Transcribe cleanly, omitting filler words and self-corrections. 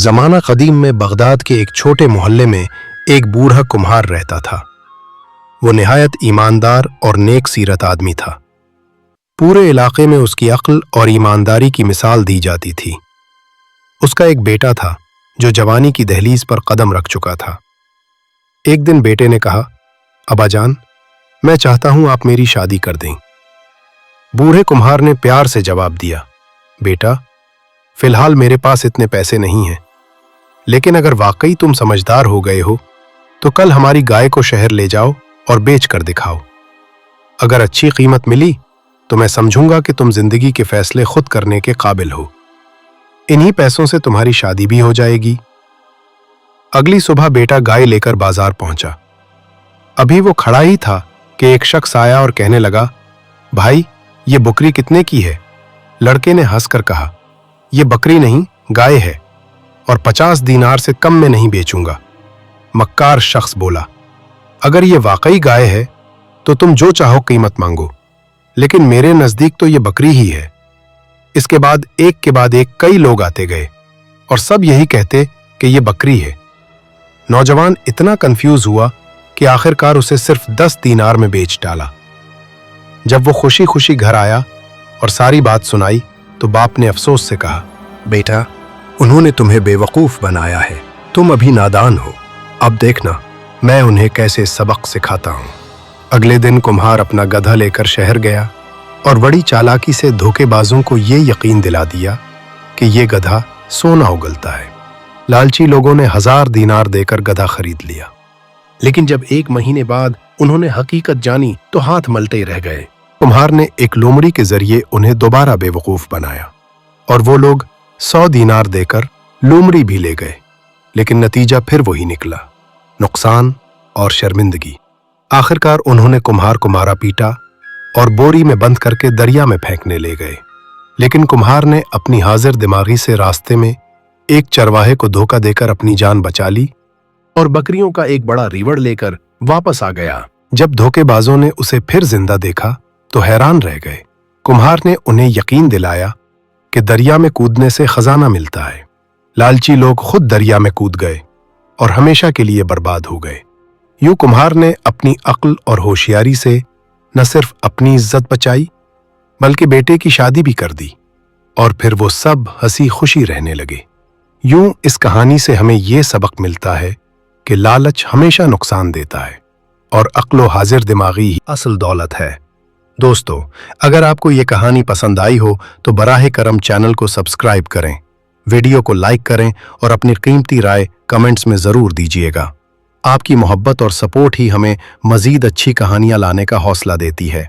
زمانہ قدیم میں بغداد کے ایک چھوٹے محلے میں ایک بوڑھا کمہار رہتا تھا۔ وہ نہایت ایماندار اور نیک سیرت آدمی تھا۔ پورے علاقے میں اس کی عقل اور ایمانداری کی مثال دی جاتی تھی۔ اس کا ایک بیٹا تھا جو جوانی کی دہلیز پر قدم رکھ چکا تھا۔ ایک دن بیٹے نے کہا، ابا جان، میں چاہتا ہوں آپ میری شادی کر دیں۔ بوڑھے کمہار نے پیار سے جواب دیا، بیٹا، فی الحال میرے پاس اتنے پیسے نہیں ہیں، لیکن اگر واقعی تم سمجھدار ہو گئے ہو تو کل ہماری گائے کو شہر لے جاؤ اور بیچ کر دکھاؤ۔ اگر اچھی قیمت ملی تو میں سمجھوں گا کہ تم زندگی کے فیصلے خود کرنے کے قابل ہو۔ انہی پیسوں سے تمہاری شادی بھی ہو جائے گی۔ اگلی صبح بیٹا گائے لے کر بازار پہنچا۔ ابھی وہ کھڑا ہی تھا کہ ایک شخص آیا اور کہنے لگا، بھائی، یہ بکری کتنے کی ہے؟ لڑکے نے ہنس کر کہا، یہ بکری نہیں، گائے ہے، اور 50 دینار سے کم میں نہیں بیچوں گا۔ مکار شخص بولا، اگر یہ واقعی گائے ہے تو تم جو چاہو قیمت مانگو، لیکن میرے نزدیک تو یہ بکری ہی ہے۔ اس کے بعد ایک کئی لوگ آتے گئے اور سب یہی کہتے کہ یہ بکری ہے۔ نوجوان اتنا کنفیوز ہوا کہ آخر کار اسے صرف 10 دینار میں بیچ ڈالا۔ جب وہ خوشی خوشی گھر آیا اور ساری بات سنائی تو باپ نے افسوس سے کہا، بیٹا، انہوں نے تمہیں بے وقوف بنایا ہے، تم ابھی نادان ہو، اب دیکھنا میں انہیں کیسے سبق سکھاتا ہوں۔ اگلے دن کمہار اپنا گدھا لے کر شہر گیا اور بڑی چالاکی سے دھوکے بازوں کو یہ یقین دلا دیا کہ یہ گدھا سونا اگلتا ہے۔ لالچی لوگوں نے 1000 دینار دے کر گدھا خرید لیا، لیکن جب 1 مہینے بعد انہوں نے حقیقت جانی تو ہاتھ ملتے ہی رہ گئے۔ کمہار نے ایک لومڑی کے ذریعے انہیں دوبارہ بے وقوف بنایا اور وہ لوگ 100 دینار دے کر لومڑی بھی لے گئے، لیکن نتیجہ پھر وہی نکلا، نقصان اور شرمندگی۔ آخرکار انہوں نے کمہار کو مارا پیٹا اور بوری میں بند کر کے دریا میں پھینکنے لے گئے، لیکن کمہار نے اپنی حاضر دماغی سے راستے میں ایک چرواہے کو دھوکہ دے کر اپنی جان بچا لی اور بکریوں کا ایک بڑا ریوڑ لے کر واپس آ گیا۔ جب دھوکے بازوں نے اسے پھر زندہ دیکھا تو حیران رہ گئے۔ کمہار نے انہیں یقین دلایا کہ دریا میں کودنے سے خزانہ ملتا ہے۔ لالچی لوگ خود دریا میں کود گئے اور ہمیشہ کے لیے برباد ہو گئے۔ یوں کمہار نے اپنی عقل اور ہوشیاری سے نہ صرف اپنی عزت بچائی بلکہ بیٹے کی شادی بھی کر دی، اور پھر وہ سب ہنسی خوشی رہنے لگے۔ یوں اس کہانی سے ہمیں یہ سبق ملتا ہے کہ لالچ ہمیشہ نقصان دیتا ہے اور عقل و حاضر دماغی ہی اصل دولت ہے۔ دوستو، اگر آپ کو یہ کہانی پسند آئی ہو تو براہ کرم چینل کو سبسکرائب کریں، ویڈیو کو لائک کریں اور اپنی قیمتی رائے کمنٹس میں ضرور دیجیے گا۔ آپ کی محبت اور سپورٹ ہی ہمیں مزید اچھی کہانیاں لانے کا حوصلہ دیتی ہے۔